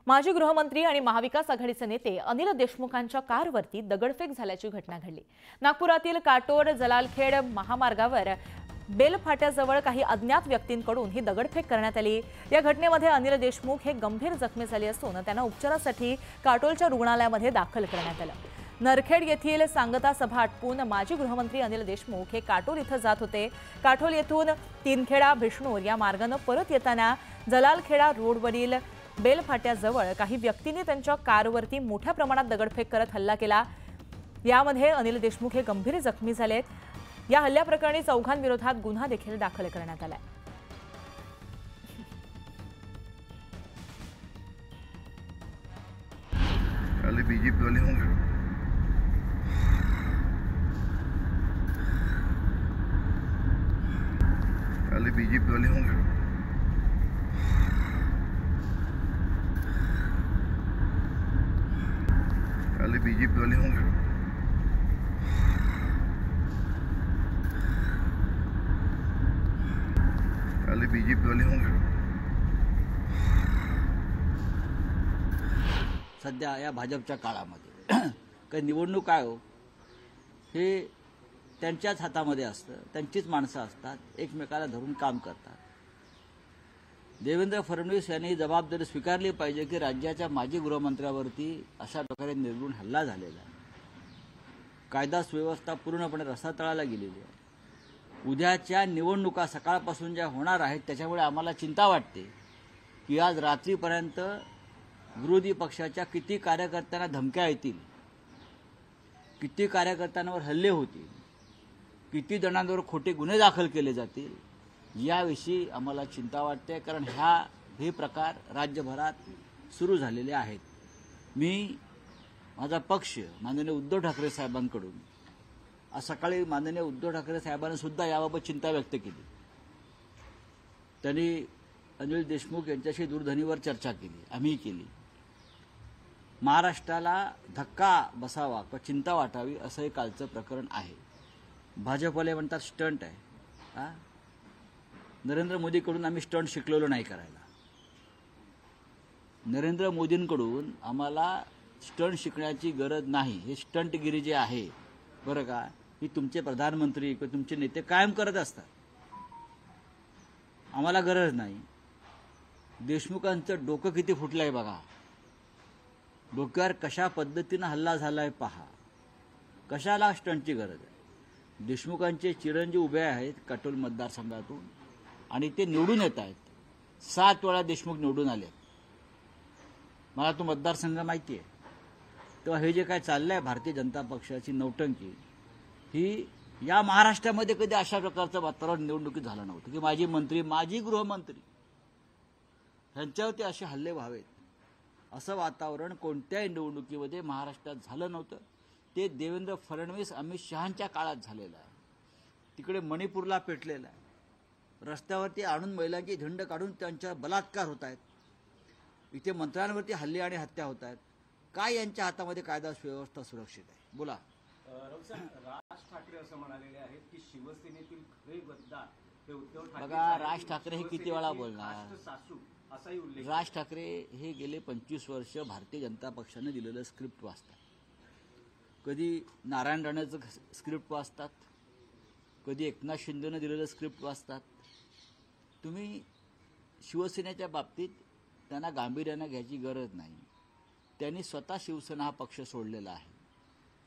माजी गृहमंत्री आणि महाविकास आघाडीचे नेते अनिल देशमुखांच्या कारवरती दगडफेक झाल्याची घटना घडली। नागपुरातील काटोर जलालखेड महामार्गावर बेलफाट्याजवळ काही अज्ञात व्यक्तींकडून ही दगडफेक करण्यात आली। या घटनेमध्ये अनिल देशमुख हे गंभीर जखमी झाले असून त्यांना उपचारासाठी काटोलच्या रुग्णालयामध्ये दाखल करण्यात आलं। नरखेड येथील सांगता सभा आटपून माजी गृहमंत्री अनिल देशमुख हे काटोल इथं जात होते। काटोल येथून तीनखेडा भिष्णूर या मार्गाने परत येताना जलालखेडा रोडवरील बेलफाट्याजवळ काही व्यक्तींनी त्यांच्या कारवरती मोठ्या प्रमाणात दगडफेक करत हल्ला केला। यामध्ये अनिल देशमुख हे गंभीर जखमी झालेत। या हल्ल्याप्रकरणी चौघांविरोधात गुन्हा देखील दाखल करण्यात आलाय। काले बीजेपी वाले होंगे, काले बीजेपी वाले होंगे, काले बीजेपी वाले होंगे, काले बीजेपी वाले होंगे। सध्या या भाजपच्या काळामध्ये काही निवडणूक आयोग हे त्यांच्याच हातामध्ये असतं, त्यांचीच माणसं असतात, एकमेकाला धरून काम करतात। देवेंद्र फडणवीस यांनी जबाबदारी स्वीकारली पाहिजे की राज्याच्या माजी गृहमंत्र्यावरती अशा प्रकारे निर्घृण हल्ला झालेला आहे। कायदा सुव्यवस्था पूर्णपणे रसातळाला गेलेली आहे। उद्याच्या निवडणुका सकाळपासून ज्या होणार आहेत त्याच्यामुळे आम्हाला चिंता वाटते की आज रात्रीपर्यंत विरोधी पक्षाच्या किती कार्यकर्त्यांना धमक्या येतील, किती कार्यकर्त्यांवर हल्ले होतील, किती जणांवर खोटे गुन्हे दाखल केले जातील, याविषयी आम्हाला चिंता वाटते। कारण हे प्रकार राज्यभरात सुरू झालेले आहेत। मी माझा पक्ष माननीय उद्धव ठाकरे साहेबांकडून आज सकाळी माननीय उद्धव ठाकरे साहेबांनी सुद्धा याबाबत चिंता व्यक्त केली। त्यांनी अनिल देशमुख यांच्याशी दूरध्वनीवर चर्चा केली, आम्ही केली। महाराष्ट्राला धक्का बसावा किंवा चिंता वाटावी असं हे कालचं प्रकरण आहे। भाजपवाले म्हणतात स्टंट आहे। नरेंद्र मोदीकडून आम्ही स्टंट शिकलेलो नाही करायला। नरेंद्र मोदींकडून आम्हाला स्टंट शिकण्याची गरज नाही। हे स्टंटगिरी जे आहे बरं का, ही तुमचे प्रधानमंत्री किंवा तुमचे नेते कायम करत असतात, आम्हाला गरज नाही। देशमुखांचं डोकं किती फुटलंय बघा, डोक्यावर कशा पद्धतीनं हल्ला झालाय पहा, कशाला स्टंटची गरज आहे। देशमुखांचे चिरंजीव उभे आहेत काटोल मतदारसंघातून आणि ते निवडून येत आहेत। 7 वेळा देशमुख निवडून आले। मला तो मतदारसंघ माहिती आहे। तेव्हा हे जे काय चाललंय भारतीय जनता पक्षाची नौटंकी, ही या महाराष्ट्रामध्ये कधी अशा प्रकारचं वातावरण निवडणुकीत झालं नव्हतं की माजी मंत्री, माजी गृहमंत्री ह्यांच्यावरती असे हल्ले व्हावेत। असं वातावरण कोणत्याही निवडणुकीमध्ये महाराष्ट्रात झालं नव्हतं। ते देवेंद्र फडणवीस अमित शहांच्या काळात झालेलं आहे। तिकडे मणिपूरला पेटलेलं आहे, रस्त्यावरती आणून महिलांची झंड काढून त्यांच्यावर बलात्कार होत आहेत, इथे मंत्र्यांवरती हल्ले आणि हत्या होत आहेत। काय यांच्या हातामध्ये कायदा सुव्यवस्था सुरक्षित आहे? बोला। राज ठाकरे असं म्हणालेले आहेत की शिवसेनेतील खरे गद्दार हे उद्धव ठाकरे। बघा, राज ठाकरे हे किती वेळा बोलणार? सासू असाही उल्लेख। राज ठाकरे हे गेले 25 वर्ष भारतीय जनता पक्षाने दिलेलं स्क्रिप्ट वाचतात। कधी नारायण राणेचं स्क्रिप्ट वाचतात, कधी एकनाथ शिंदेनं दिलेलं स्क्रिप्ट वाचतात। तुम्ही शिवसेनेच्या बाबतीत त्यांना गांभीर्यानं घ्यायची गरज नाही। त्यांनी स्वतः शिवसेना हा पक्ष सोडलेला आहे,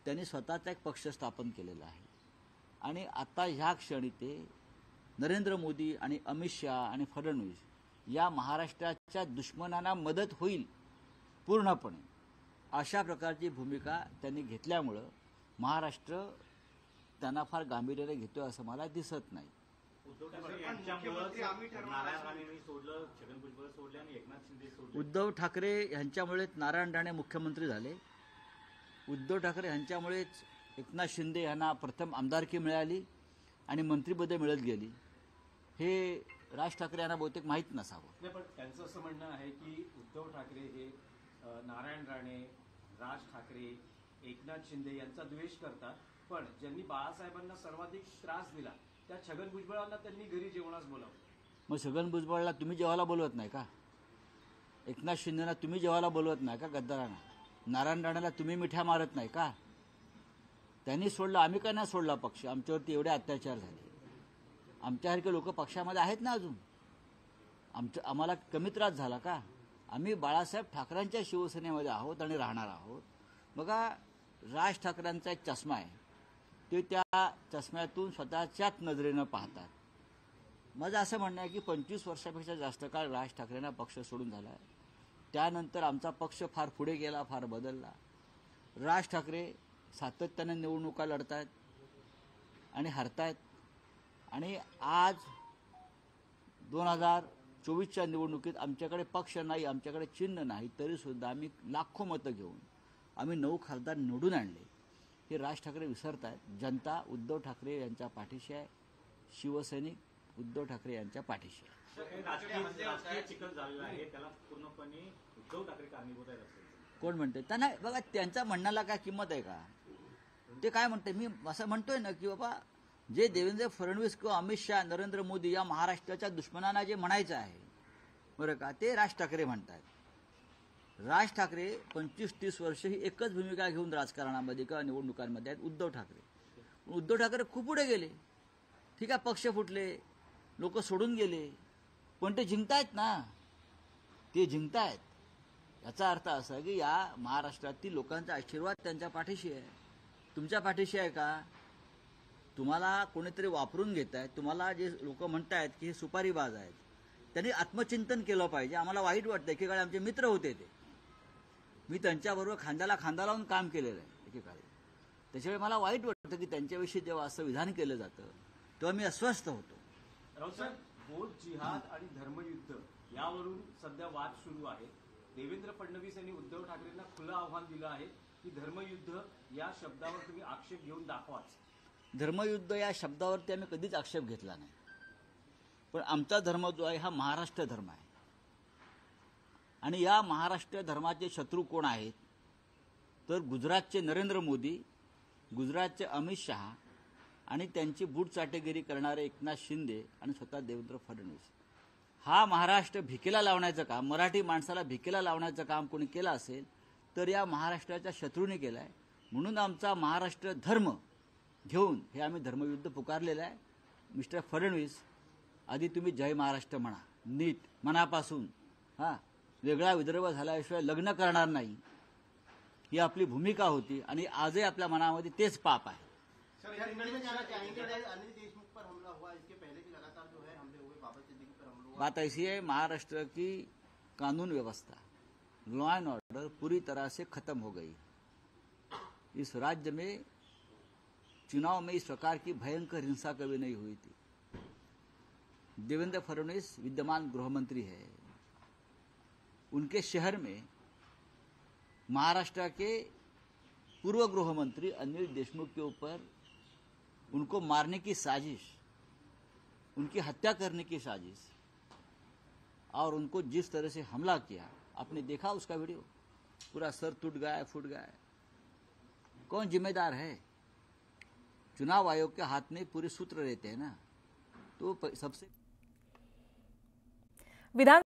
त्यांनी स्वतःचा एक पक्ष स्थापन केलेला आहे आणि आता ह्या क्षणी ते नरेंद्र मोदी आणि अमित शहा आणि फडणवीस या महाराष्ट्राच्या दुश्मनांना मदत होईल पूर्णपणे अशा प्रकारची भूमिका त्यांनी घेतल्यामुळं महाराष्ट्र त्यांना फार गांभीर्याने घेतोय असं मला दिसत नाही। उद्धव ठाकरे यांच्यामुळेच नारायण राणे मुख्यमंत्री झाले। उद्धव ठाकरे यांच्यामुळेच एकनाथ शिंदे यांना प्रथम आमदारकी मिळाली आणि मंत्रिपदे मिळत गेली। हे राज ठाकरे यांना बहुतेक माहीत नसावं। पण त्यांचं असं म्हणणं आहे की उद्धव ठाकरे हे नारायण राणे, राज ठाकरे, एकनाथ शिंदे यांचा द्वेष करतात, पण ज्यांनी बाळासाहेबांना सर्वाधिक त्रास दिला त्या छगन भुजबळांना त्यांनी घरी जेवणास बोलावलं। मग छगन भुजबळला तुम्ही जेवायला बोलवत नाही का? एकनाथ शिंदेना तुम्ही जेवायला बोलवत नाही का गद्दारांना? नारायण राणेला तुम्ही मिठ्या मारत नाही का? त्यांनी सोडलं, आम्ही का नाही सोडला पक्ष? आमच्यावरती एवढे अत्याचार झाले. आमच्यासारखे लोक पक्षामध्ये आहेत ना अजून. आम्हाला कमी त्रास झाला का? आम्ही बाळासाहेब ठाकरेंच्या शिवसेनेमध्ये आहोत आणि राहणार आहोत. बघा, राज ठाकरेंचा एक चष्मा आहे, ते त्या चष्म्यातून स्वतःच्याच नजरेनं पाहतात. माझं असं म्हणणं आहे की 25 वर्षापेक्षा जास्त काळ राज ठाकरेंना पक्ष सोडून झाला आहे. त्यानंतर आमचा पक्ष फार पुढे गेला, फार बदलला. राज ठाकरे सातत्याने निवडणुका लढतायत आणि हरतायत. आणि आज 2024च्या निवडणुकीत आमच्याकडे पक्ष नाही, आमच्याकडे चिन्ह नाही, तरीसुद्धा आम्ही लाखो मतं घेऊन आम्ही 9 खासदार निवडून आणले. हे राज ठाकरे विसरत आहेत. जनता उद्धव ठाकरे यांच्या पाठीशी आहे. शिवसैनिक उद्धव ठाकरे यांच्या पाठीशी आहे. राजकीय चिखल झालेला आहे, त्याला पूर्णपणे उद्धव ठाकरे कारणीभूत आहेत असं कोण म्हणते? त्यांना बघा, त्यांच्या म्हणण्याला काय किंमत आहे का? ते काय म्हणते? मी असं म्हणतोय ना की बाबा, जे देवेंद्र फडणवीस किंवा अमित शहा, नरेंद्र मोदी या महाराष्ट्राच्या दुश्मनांना जे म्हणायचं आहे बरं का, ते राज ठाकरे म्हणतात. राज ठाकरे 25-30 वर्ष ही एकच भूमिका घेऊन राजकारणामध्ये किंवा निवडणुकांमध्ये आहेत. उद्धव ठाकरे खूप पुढे गेले. ठीक आहे, पक्ष फुटले, लोक सोडून गेले, पण ते जिंकतायत ना, ते जिंकतायत. याचा अर्थ असा आहे की या महाराष्ट्रातील लोकांचा आशीर्वाद त्यांच्या पाठीशी आहे. तुमच्या पाठीशी आहे का? तुम्हाला कोणीतरी वापरून घेत आहेत. तुम्हाला जे लोक म्हणतायत की हे सुपारीबाज आहेत, त्यांनी आत्मचिंतन केलं पाहिजे. आम्हाला वाईट वाटतं. एकेकाळी आमचे मित्र होते ते, मी त्यांच्याबरोबर खांद्याला खांदा लावून काम केलेलं आहे एकेकाळी. त्याच्यामुळे मला वाईट वाटतं की त्यांच्याविषयी जेव्हा असं विधान केलं जातं तेव्हा मी अस्वस्थ होतो. राऊतसाहेब, बोध जिहाद आणि धर्मयुद्ध यावरून सध्या वाद सुरू आहे. देवेंद्र फडणवीस यांनी उद्धव ठाकरेंना खुलं आव्हान दिलं आहे की धर्मयुद्ध या शब्दावर तुम्ही आक्षेप घेऊन दाखवाच. धर्मयुद्ध या शब्दावरती आम्ही कधीच आक्षेप घेतला नाही. पण आमचा धर्म जो आहे हा महाराष्ट्र धर्म आहे. आणि या महाराष्ट्र धर्माचे शत्रू कोण आहेत? तर गुजरातचे नरेंद्र मोदी, गुजरातचे अमित शहा आणि त्यांची बूटचाटेगिरी करणारे एकनाथ शिंदे आणि स्वतः देवेंद्र फडणवीस. हा महाराष्ट्र भिकेला लावण्याचं काम, मराठी माणसाला भिकेला लावण्याचं काम कोणी केलं असेल तर या महाराष्ट्राच्या शत्रूने केलं आहे. म्हणून आमचा महाराष्ट्र धर्म घेऊन हे आम्ही धर्मयुद्ध पुकारलेलं आहे. मिस्टर फडणवीस, आधी तुम्ही जय महाराष्ट्र म्हणा नीट मनापासून. हां, वेगळा विदर्भ झाल्याशिवाय लग्न करणार नाही, ही आपली भूमिका होती आणि आजही आपल्या मनामध्ये तेच पाप आहे. बात ऐसी है, महाराष्ट्र की कानून व्यवस्था, लॉ एंड ऑर्डर पूरी तरह से खत्म हो गई. इस राज्य में चुनाव में इस प्रकार की भयंकर हिंसा कभी नहीं हुई थी. देवेंद्र फडणवीस विद्यमान गृहमंत्री है. उनके शहर में महाराष्ट्र के पूर्व गृहमंत्री अनिल देशमुख के ऊपर उनको मारने की साजिश, उनकी हत्या करने की साजिश और उनको जिस तरह से हमला किया, आपने देखा उसका वीडियो, पूरा सर टूट गया, फूट गया. कौन जिम्मेदार है? चुनाव आयोग के हाथ में पूरे सूत्र रहते हैं ना. तो सबसे विधान